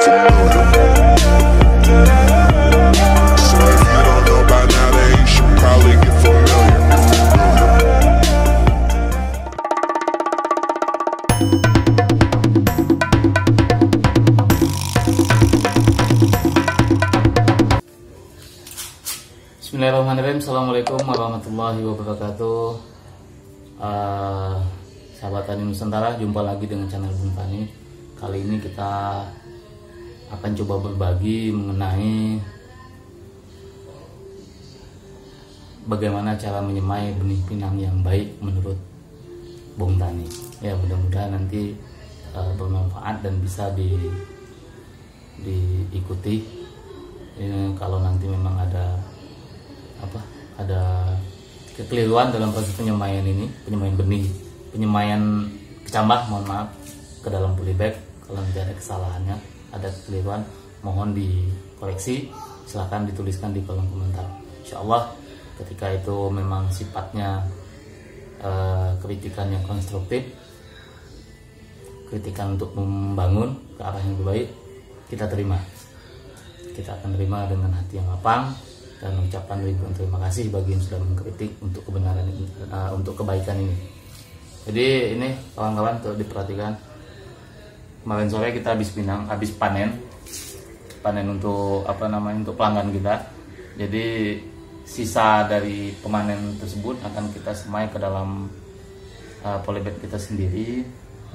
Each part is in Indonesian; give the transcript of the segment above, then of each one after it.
familiar. So if you don't know by now, then you should probably get familiar. Bismillahirrahmanirrahim. Assalamualaikum warahmatullahi wabarakatuh. Sahabat Tani Nusantara, jumpa lagi dengan channel Bung Tani. Kali ini kita akan coba berbagi mengenai bagaimana cara menyemai benih pinang yang baik menurut Bung Tani. Ya, mudah-mudahan nanti bermanfaat dan bisa diikuti. Kalau nanti memang ada kekeliruan dalam proses penyemaian ini, penyemaian benih, penyemaian kecambah, mohon maaf, ke dalam polybag. Kalau nanti ada kesalahannya, ada kekeliruan, mohon dikoreksi, silahkan dituliskan di kolom komentar. Insya Allah ketika itu memang sifatnya kritikan yang konstruktif, kritikan untuk membangun ke arah yang lebih baik, kita terima. Kita akan terima dengan hati yang lapang dan ucapan ribuan terima kasih bagi yang sudah mengkritik untuk kebenaran ini, untuk kebaikan ini. Jadi ini kawan-kawan untuk diperhatikan, kemarin sore kita habis panen untuk untuk pelanggan kita. Jadi sisa dari pemanen tersebut akan kita semai ke dalam polybag kita sendiri,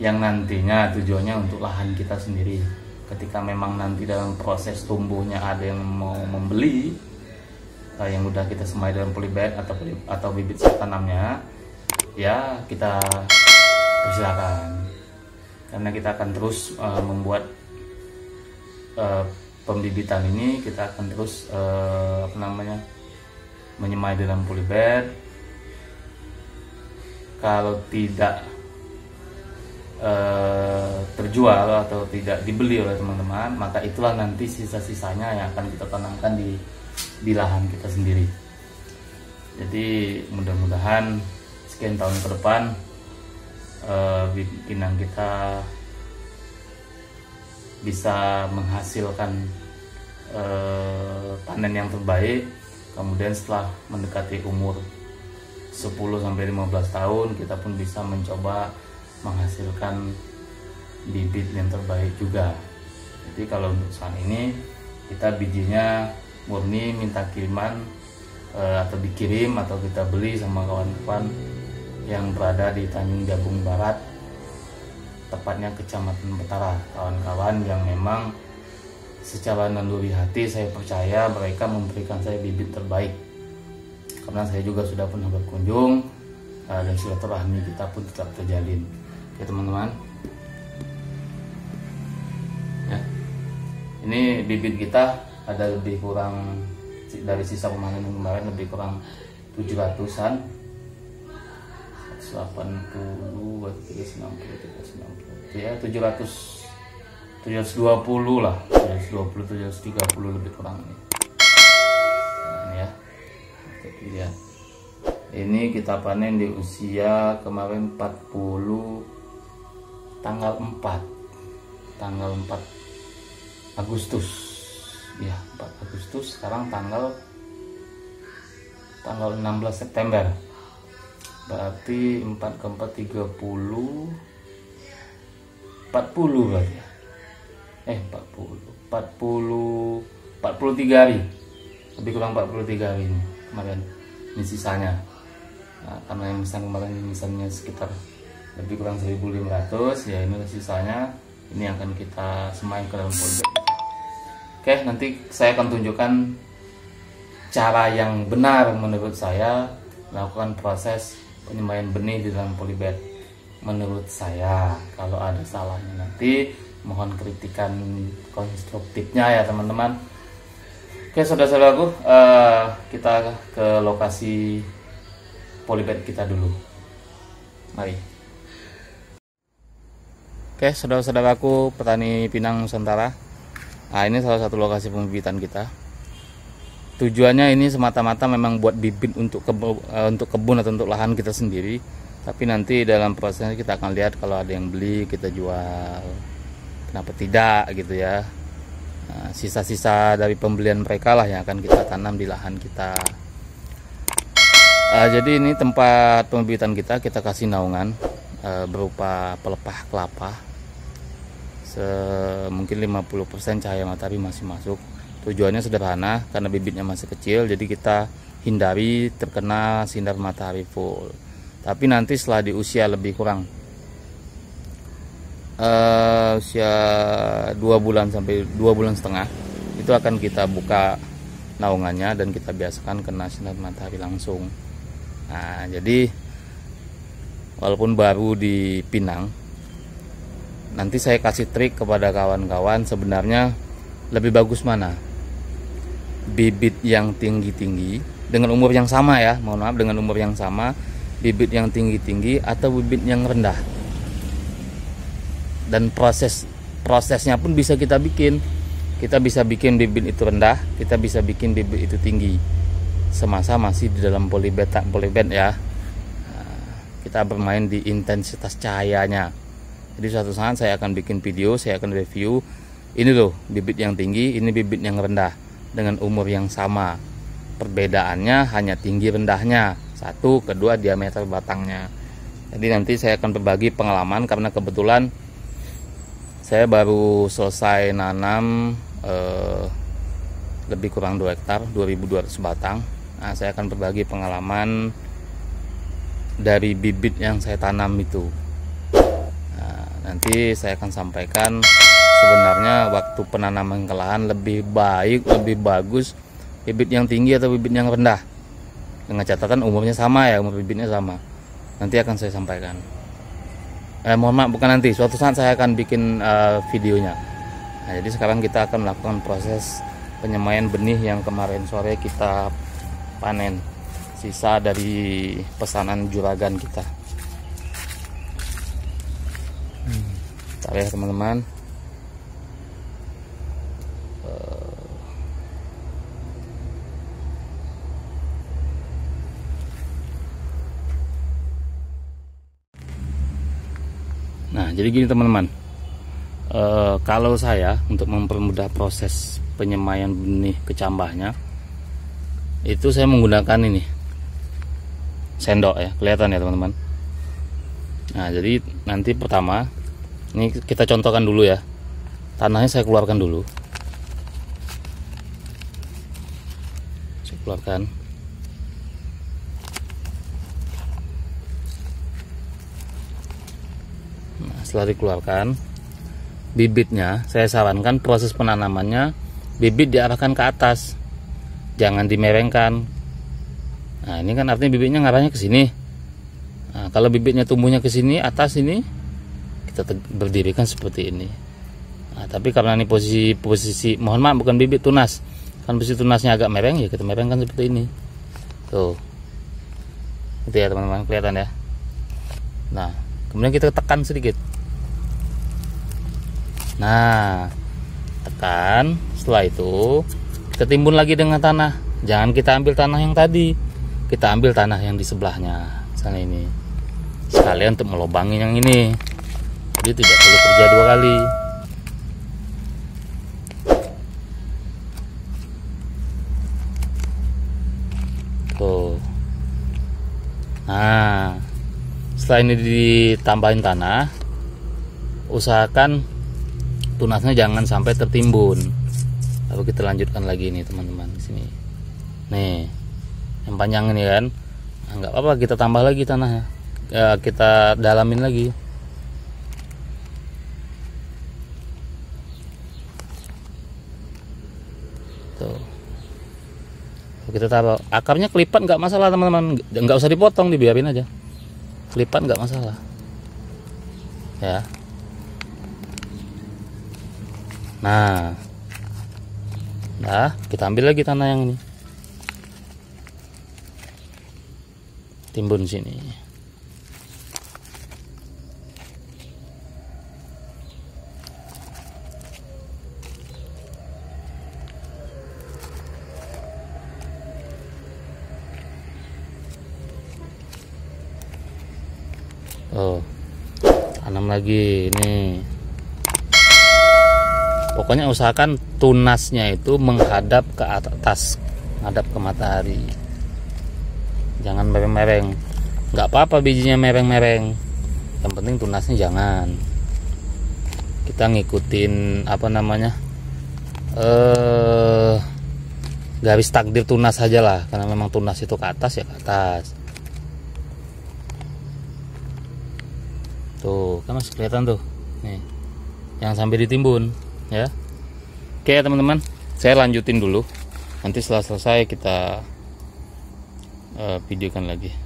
yang nantinya tujuannya untuk lahan kita sendiri. Ketika memang nanti dalam proses tumbuhnya ada yang mau membeli yang udah kita semai dalam polybag atau bibit siap tanamnya, ya kita persilakan, karena kita akan terus membuat pembibitan ini. Kita akan terus menyemai dalam polybag. Kalau tidak terjual atau tidak dibeli oleh teman-teman, maka itulah nanti sisa-sisanya yang akan kita tanamkan di lahan kita sendiri. Jadi mudah-mudahan sekian tahun ke depan pinang kita bisa menghasilkan panen yang terbaik. Kemudian setelah mendekati umur 10-15 tahun, kita pun bisa mencoba menghasilkan bibit yang terbaik juga. Jadi kalau untuk saat ini kita bijinya murni minta kiriman atau dikirim atau kita beli sama kawan-kawan yang berada di Tanjung Jabung Barat, tepatnya Kecamatan Betara. Kawan-kawan yang memang secara naluri hati saya percaya mereka memberikan saya bibit terbaik, karena saya juga sudah pernah berkunjung dan silaturahmi kita pun tetap terjalin. Oke teman-teman, ya, ini bibit kita ada lebih kurang dari sisa pemanen kemarin, lebih kurang 700-an, 180, 390, ya 720 lah, 730 lebih kurang ini. Nah, ya. Oke, ya. Ini kita panen di usia kemarin 40 tanggal 4 Agustus. Ya, 4 Agustus. Sekarang tanggal 16 September. Berarti 4 ke 4 30 berarti ya. 43 hari. Lebih kurang 43 hari ini kemarin. Ini sisanya. Nah, karena yang kemarin misalnya sekitar lebih kurang 1.500, ya ini sisanya. Ini akan kita semai ke dalam polybag. Oke, nanti saya akan tunjukkan cara yang benar menurut saya melakukan proses penyemaian benih di dalam polybag. Menurut saya, kalau ada salahnya nanti mohon kritikan konstruktifnya ya teman-teman. Oke saudara-saudaraku, kita ke lokasi polybag kita dulu. Mari. Oke saudara-saudaraku petani pinang Nusantara, nah ini salah satu lokasi pembibitan kita. Tujuannya ini semata-mata memang buat bibit untuk kebun atau untuk lahan kita sendiri. Tapi nanti dalam prosesnya kita akan lihat kalau ada yang beli kita jual, kenapa tidak gitu ya. sisa-sisa dari pembelian mereka lah yang akan kita tanam di lahan kita. Jadi ini tempat pembibitan kita kasih naungan berupa pelepah kelapa. Mungkin 50% cahaya matahari masih masuk. Tujuannya sederhana, karena bibitnya masih kecil, jadi kita hindari terkena sinar matahari full. Tapi nanti setelah di usia lebih kurang usia 2 bulan sampai 2 bulan setengah, itu akan kita buka naungannya dan kita biasakan kena sinar matahari langsung. Nah, jadi walaupun baru dipinang, nanti saya kasih trik kepada kawan-kawan, sebenarnya lebih bagus mana, bibit yang tinggi-tinggi dengan umur yang sama ya, mohon maaf, dengan umur yang sama, bibit yang tinggi-tinggi atau bibit yang rendah. Dan prosesnya pun bisa kita bikin. Kita bisa bikin bibit itu rendah, kita bisa bikin bibit itu tinggi, semasa masih di dalam polybed ya. Kita bermain di intensitas cahayanya. Jadi suatu saat saya akan bikin video, saya akan review, ini loh bibit yang tinggi, ini bibit yang rendah dengan umur yang sama. Perbedaannya hanya tinggi rendahnya, satu, kedua diameter batangnya. Jadi nanti saya akan berbagi pengalaman, karena kebetulan saya baru selesai nanam lebih kurang 2 hektar, 2.200 batang. Nah, saya akan berbagi pengalaman dari bibit yang saya tanam itu. Nah, nanti saya akan sampaikan sebenarnya waktu penanaman ke lahan lebih baik, lebih bagus bibit yang tinggi atau bibit yang rendah, dengan catatan umurnya sama ya, umur bibitnya sama. Nanti akan saya sampaikan. Mohon maaf, bukan nanti, suatu saat saya akan bikin videonya. Nah, jadi sekarang kita akan melakukan proses penyemaian benih yang kemarin sore kita panen, sisa dari pesanan juragan kita. Bentar ya teman-teman. Nah, jadi gini teman-teman, kalau saya untuk mempermudah proses penyemaian benih kecambahnya, itu saya menggunakan ini sendok ya, kelihatan ya teman-teman. Nah, jadi nanti pertama ini kita contohkan dulu ya, tanahnya saya keluarkan dulu, saya keluarkan. Setelah dikeluarkan, bibitnya saya sarankan proses penanamannya bibit diarahkan ke atas, jangan dimerengkan. Nah, ini kan artinya bibitnya ngarahnya ke sini. Nah, kalau bibitnya tumbuhnya ke sini, atas ini, kita berdirikan seperti ini. Nah, tapi karena ini posisi mohon maaf, bukan bibit tunas, kan posisi tunasnya agak mereng, ya kita merengkan seperti ini. Tuh, itu ya teman-teman, kelihatan ya. Nah, kemudian kita tekan sedikit. Nah, tekan. Setelah itu kita timbun lagi dengan tanah. Jangan kita ambil tanah yang tadi, kita ambil tanah yang di sebelahnya, sana ini, sekalian untuk melobangi yang ini. Jadi tidak perlu kerja 2 kali. Tuh. Nah, setelah ini ditambahin tanah, usahakan tunasnya jangan sampai tertimbun. Lalu kita lanjutkan lagi nih teman-teman di sini. Nih, yang panjang ini kan, nah, nggak apa-apa, kita tambah lagi tanahnya, kita dalamin lagi. Tuh, kita taruh akarnya, kelipat nggak masalah teman-teman, nggak usah dipotong, dibiarin aja, kelipat nggak masalah ya. Nah, kita ambil lagi tanah yang ini, timbun sini. Oh, tanam lagi ini. Pokoknya usahakan tunasnya itu menghadap ke atas, menghadap ke matahari. Jangan mereng-mereng. Nggak apa-apa bijinya mereng-mereng, yang penting tunasnya jangan. Kita ngikutin apa namanya, garis takdir tunas saja lah, karena memang tunas itu ke atas ya ke atas. Tuh kan masih kelihatan tuh nih, jangan sampai ditimbun ya. Oke teman-teman, saya lanjutin dulu, nanti setelah selesai kita videokan lagi.